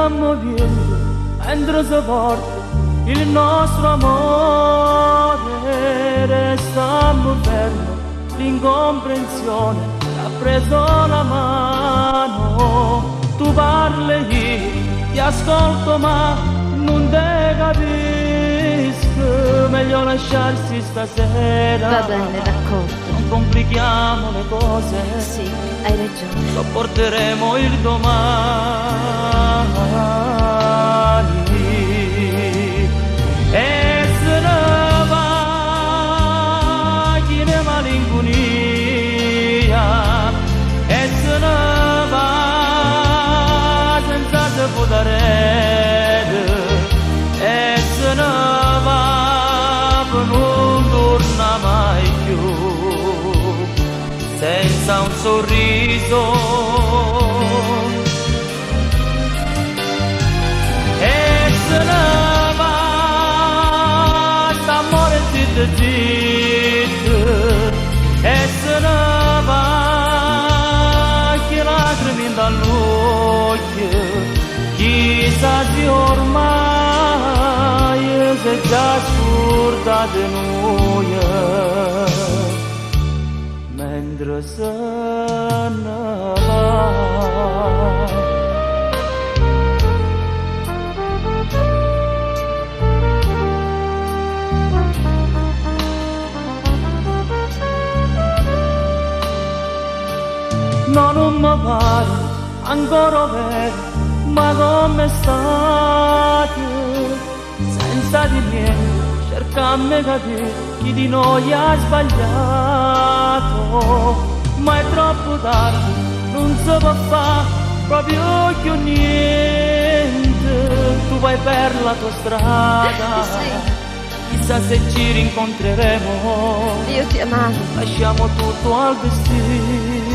moviendo mentre si porta il nostro amore. Restammo fermo, l'incomprensione ha preso la mano. Tu parli, ti ascolto ma non te capisco. Meglio lasciarsi stasera. Va bene, d'accordo. Non complichiamo le cose. Sì, hai ragione. Sopporteremo il domani. E se ne va chi ne malinconia. E se ne va senza se potere. E se ne va per non torna mai più. Senza un sorriso. E se ne va, st'amore zitto zitto. E se ne va, che lacrime dall'occhio. Chissà se ormai si è già scordata di noi. Mentre se ne va. No, non mi pare ancora vero, ma come state? Senza di niente, cercammi capire chi di noi ha sbagliato. Ma è troppo tardi, non si può fare proprio più niente. Tu vai per la tua strada, chissà se ci rincontreremo. Io ti amavo. Lasciamo tutto al destino.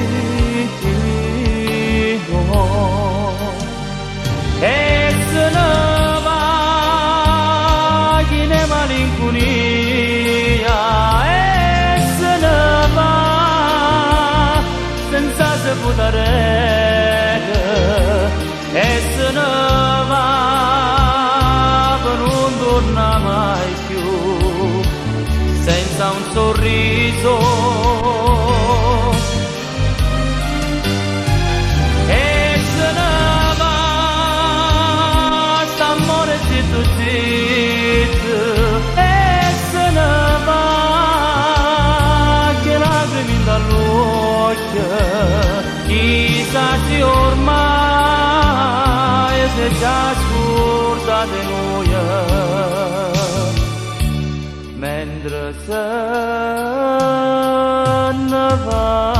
E se ne va chi ne malinconia. E se ne va senza se potere. E se ne va per non torna mai più. Senza un sorriso. Zitto, e se ne va, che lacrime dall'occhio. Chissà se ormai si è già scordata di noi. Mentre se ne va.